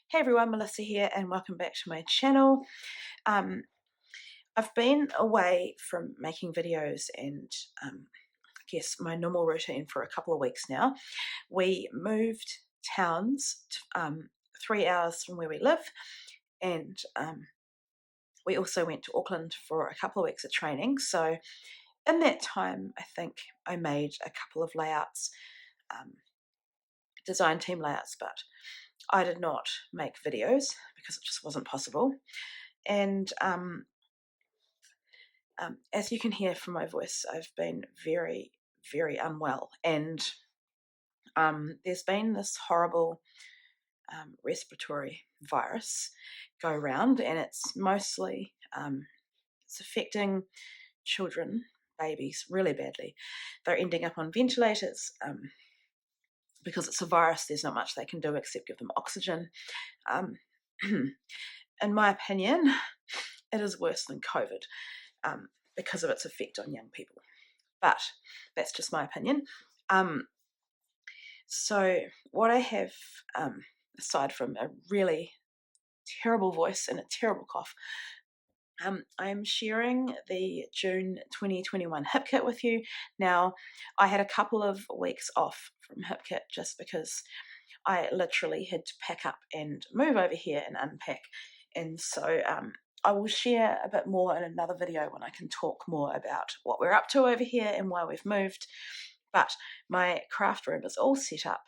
Hey everyone, Melissa here and welcome back to my channel. Um, I've been away from making videos and I guess my normal routine for a couple of weeks now. We moved towns 3 hours from where we live, and we also went to Auckland for a couple of weeks of training. So in that time, I think I made a couple of layouts, design team layouts, but I did not make videos because it just wasn't possible. And as you can hear from my voice, I've been very, very unwell. And there's been this horrible respiratory virus go around, and it's mostly it's affecting children, babies, really badly. They're ending up on ventilators. Because it's a virus, there's not much they can do except give them oxygen. In my opinion, it is worse than COVID because of its effect on young people. But that's just my opinion. So what I have, aside from a really terrible voice and a terrible cough, I'm sharing the June 2021 hip kit with you. Now, I had a couple of weeks off from hip kit just because I literally had to pack up and move over here and unpack. And so I will share a bit more in another video when I can talk more about what we're up to over here and why we've moved. But my craft room is all set up,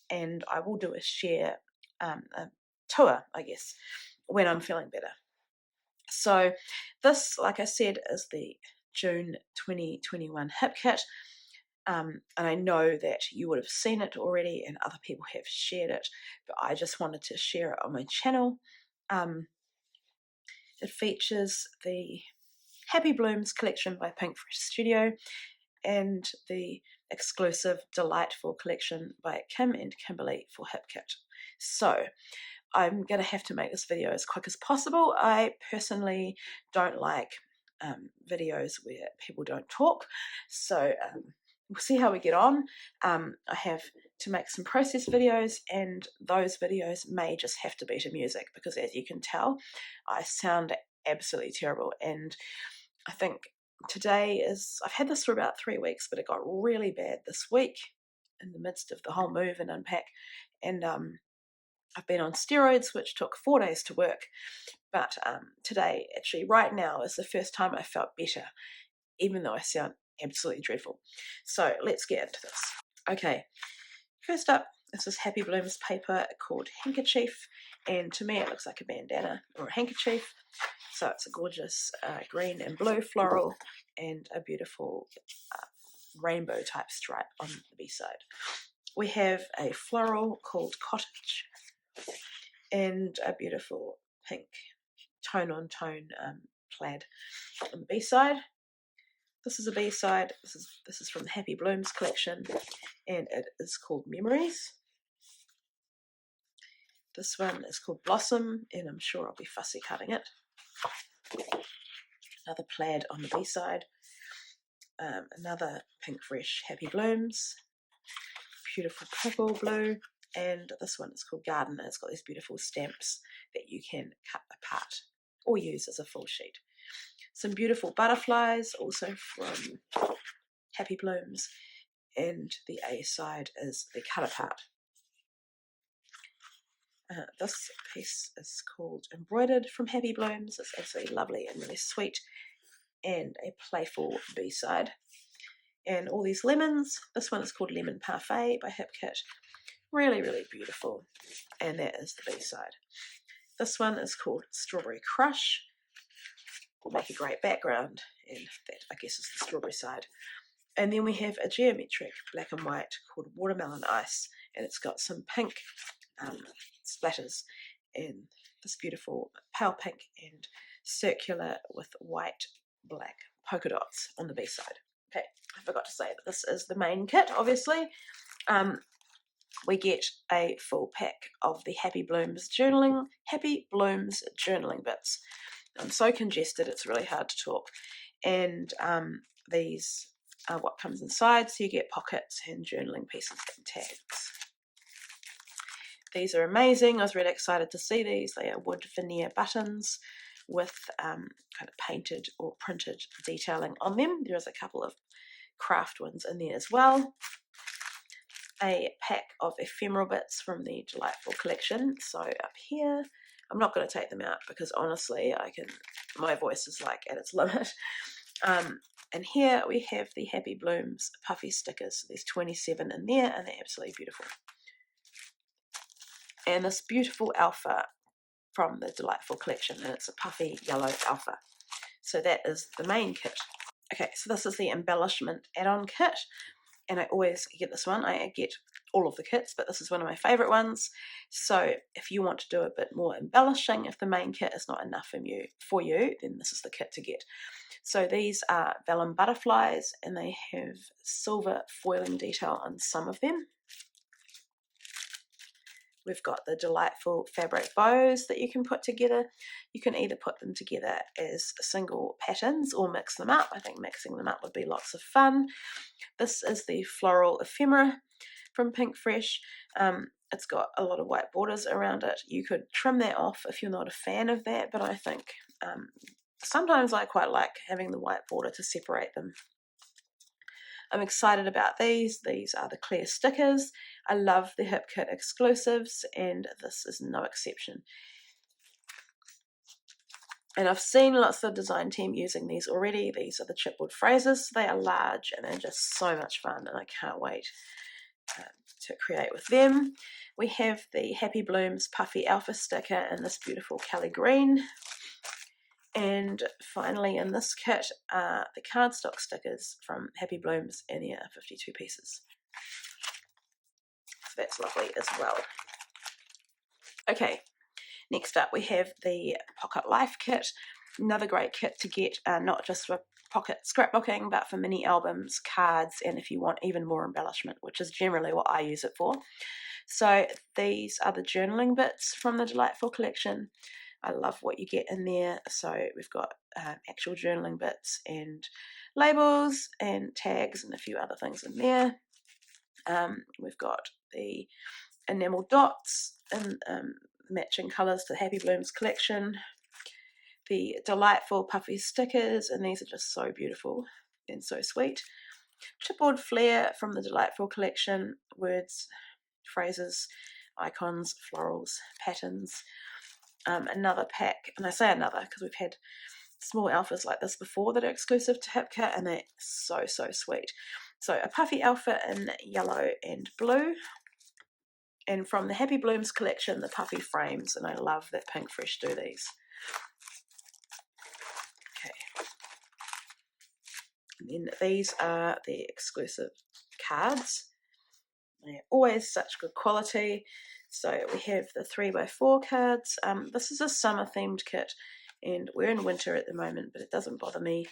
and I will do a share, a tour, I guess, when I'm feeling better. So this, like I said, is the June 2021 hip kit. And I know that you would have seen it already and other people have shared it, but I just wanted to share it on my channel. It features the Happy Blooms collection by Pink Fresh Studio and the exclusive Delightful collection by Kim and Kimberly for Hip Kit. So I'm going to have to make this video as quick as possible. I personally don't like videos where people don't talk, so we'll see how we get on. I have to make some process videos, and those videos may just have to be to music because, as you can tell, I sound absolutely terrible. And I think today is, I've had this for about 3 weeks, but it got really bad this week in the midst of the whole move and unpack. And I've been on steroids, which took 4 days to work. But today, actually, right now, is the first time I felt better, even though I sound absolutely dreadful. So let's get into this. Okay, first up, this is Happy Blooms paper called Handkerchief, and to me it looks like a bandana or a handkerchief. So it's a gorgeous green and blue floral and a beautiful rainbow type stripe on the B-side. We have a floral called Cottage and a beautiful pink tone-on-tone plaid on the B-side. This is a B-side. This is from the Happy Blooms collection, and it is called Memories. This one is called Blossom, and I'm sure I'll be fussy cutting it. Another plaid on the B-side. Another Pink Fresh Happy Blooms. Beautiful purple blue. And this one is called Garden. It's got these beautiful stamps that you can cut apart or use as a full sheet. Some beautiful butterflies also from Happy Blooms, and the A side is the cut apart. This piece is called Embroidered from Happy Blooms. It's absolutely lovely and really sweet, and a playful B side. And all these lemons. This one is called Lemon Parfait by Hip Kit. Really, really beautiful. And that is the B side. This one is called Strawberry Crush. Will make a great background, and that, I guess, is the strawberry side. And then we have a geometric black and white called Watermelon Ice, and it's got some pink splatters in this beautiful pale pink and circular with white black polka dots on the B side. Okay, I forgot to say that this is the main kit, obviously. We get a full pack of the Happy Blooms journaling bits. I'm so congested, it's really hard to talk. And these are what comes inside, so you get pockets and journaling pieces and tags. These are amazing. I was really excited to see these. They are wood veneer buttons with kind of painted or printed detailing on them. There's a couple of craft ones in there as well. A pack of ephemeral bits from the Delightful collection. So up here, I'm not going to take them out because honestly, my voice is like at its limit. And here we have the Happy Blooms puffy stickers. There's 27 in there, and they're absolutely beautiful. And this beautiful alpha from the Delightful collection, and it's a puffy yellow alpha. So that is the main kit. Okay, so this is the embellishment add-on kit, and I always get this one. I get all of the kits, but this is one of my favourite ones. So if you want to do a bit more embellishing, if the main kit is not enough for you, then this is the kit to get. So these are vellum butterflies, and they have silver foiling detail on some of them. We've got the Delightful fabric bows that you can put together. You can either put them together as single patterns or mix them up. I think mixing them up would be lots of fun. This is the floral ephemera from Pink Fresh. It's got a lot of white borders around it. You could trim that off if you're not a fan of that, but I think sometimes I quite like having the white border to separate them. I'm excited about these. These are the clear stickers. I love the Hip Kit exclusives, and this is no exception. And I've seen lots of the design team using these already. These are the chipboard phrases. They are large, and they're just so much fun, and I can't wait to create with them. We have the Happy Blooms Puffy Alpha sticker in this beautiful Kelly green. And finally in this kit are the cardstock stickers from Happy Blooms, and there are 52 pieces. So that's lovely as well. Okay, next up we have the Pocket Life kit. Another great kit to get, not just for pocket scrapbooking, but for mini albums, cards, and if you want even more embellishment, which is generally what I use it for. So these are the journaling bits from the Delightful collection. I love what you get in there. So we've got actual journaling bits and labels and tags and a few other things in there. We've got the enamel dots in matching colours to the Happy Blooms collection. The Delightful puffy stickers, and these are just so beautiful and so sweet. Chipboard flair from the Delightful collection. Words, phrases, icons, florals, patterns. Another pack, and I say another because we've had small alphas like this before that are exclusive to Hip Kit, and they're so sweet. So a puffy alpha in yellow and blue, and from the Happy Blooms collection, the puffy frames, and I love that Pink Fresh do these. Okay, and then these are the exclusive cards. They're always such good quality. So we have the 3x4 cards. This is a summer themed kit, and we're in winter at the moment, but it doesn't bother me.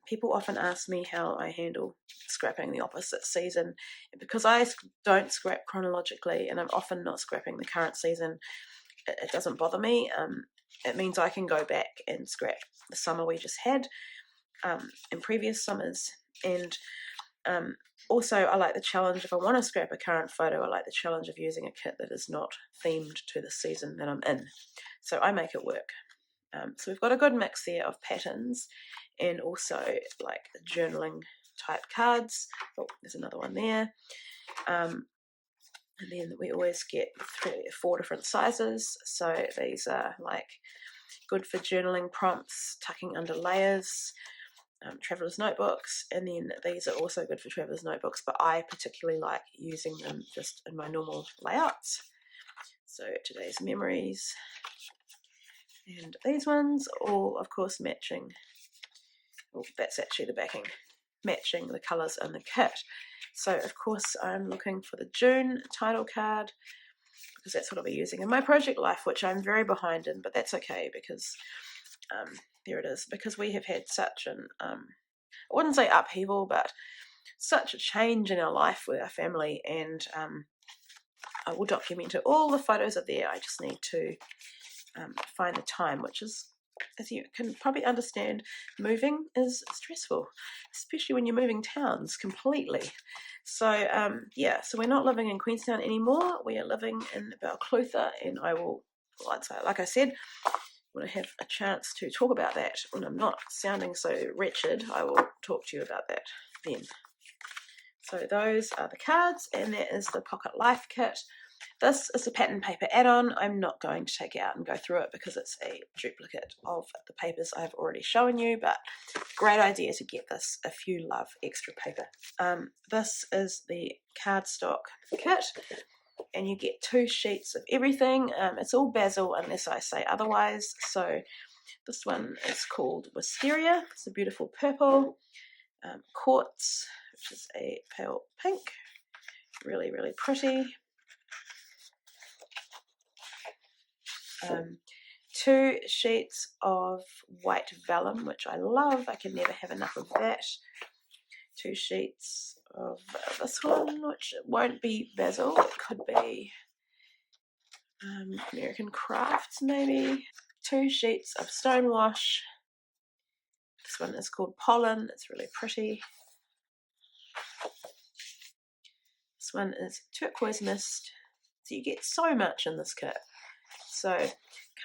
People often ask me how I handle scrapping the opposite season. And because I don't scrap chronologically, and I'm often not scrapping the current season, it doesn't bother me. It means I can go back and scrap the summer we just had in previous summers. And also, I like the challenge. If I want to scrap a current photo, I like the challenge of using a kit that is not themed to the season that I'm in. So I make it work. So we've got a good mix there of patterns and also like journaling type cards. Oh, there's another one there. And then we always get 4 different sizes. So these are like good for journaling prompts, tucking under layers, traveler's notebooks, and then these are also good for traveler's notebooks, but I particularly like using them just in my normal layouts. So today's memories, and these ones all of course matching. Oh, that's actually the backing, matching the colours in the kit. So of course I'm looking for the June title card because that's what I'll be using in my project life, which I'm very behind in, but that's okay because there it is, because we have had such an, I wouldn't say upheaval, but such a change in our life with our family, and I will document it. All the photos are there. I just need to find the time, which is as you can probably understand, moving is stressful, especially when you're moving towns completely. So yeah, so we're not living in Queenstown anymore. We are living in Balclutha, and I will, like I said, when I have a chance to talk about that, when I'm not sounding so wretched, I will talk to you about that then. So those are the cards, and that is the Pocket Life kit. This is a pattern paper add-on. I'm not going to take it out and go through it because it's a duplicate of the papers I've already shown you, but great idea to get this if you love extra paper. This is the Cardstock kit, and you get 2 sheets of everything. It's all basil unless I say otherwise. So this one is called Wisteria. It's a beautiful purple. Quartz, which is a pale pink. Really, really pretty. 2 sheets of white vellum, which I love. I can never have enough of that. 2 sheets of this one, which won't be basil. It could be American Crafts, maybe. 2 sheets of stonewash. This one is called Pollen. It's really pretty. This one is Turquoise Mist. So you get so much in this kit. So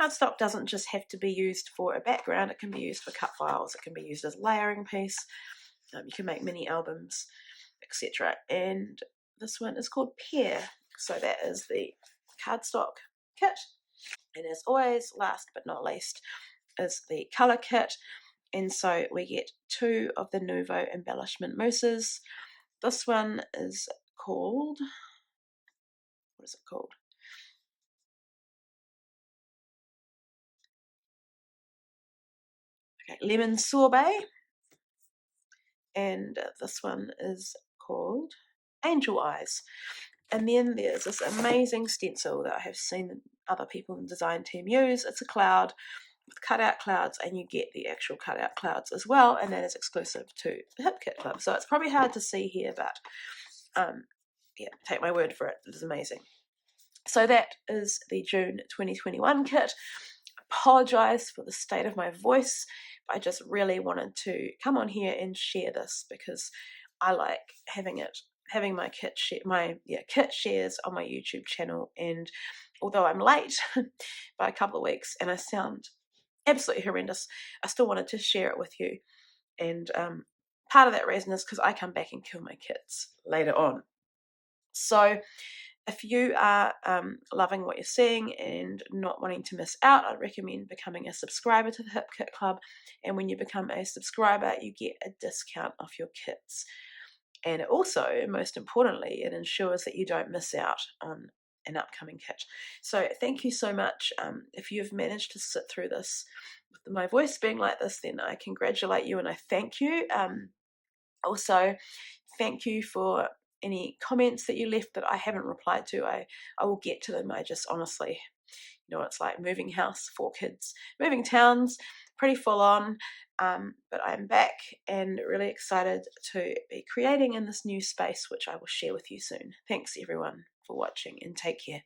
cardstock doesn't just have to be used for a background. It can be used for cut files. It can be used as a layering piece. You can make mini albums, etc. And this one is called Pear. So that is the cardstock kit. And as always, last but not least, is the colour kit. And so we get 2 of the Nouveau embellishment mousses. This one is called, what is it called? Okay, Lemon Sorbet. And this one is called Angel Eyes. And then there's this amazing stencil that I have seen other people in the design team use. It's a cloud with cutout clouds, and you get the actual cutout clouds as well, and that is exclusive to the Hip Kit Club. So it's probably hard to see here, but yeah, take my word for it. It is amazing. So that is the June 2021 kit. Apologise for the state of my voice. I just really wanted to come on here and share this because I like having my kit kit shares on my YouTube channel. And although I'm late by a couple of weeks and I sound absolutely horrendous, I still wanted to share it with you. And part of that reason is because I come back and kill my kits later on. So if you are loving what you're seeing and not wanting to miss out, I'd recommend becoming a subscriber to the Hip Kit Club. And when you become a subscriber, you get a discount off your kits. And also, most importantly, it ensures that you don't miss out on an upcoming kit. So thank you so much. If you've managed to sit through this with my voice being like this, then I congratulate you and I thank you. Also, thank you for any comments that you left that I haven't replied to. I will get to them. I just honestly, it's like moving house, 4 kids, moving towns, pretty full on. But I'm back and really excited to be creating in this new space, which I will share with you soon. Thanks everyone for watching and take care.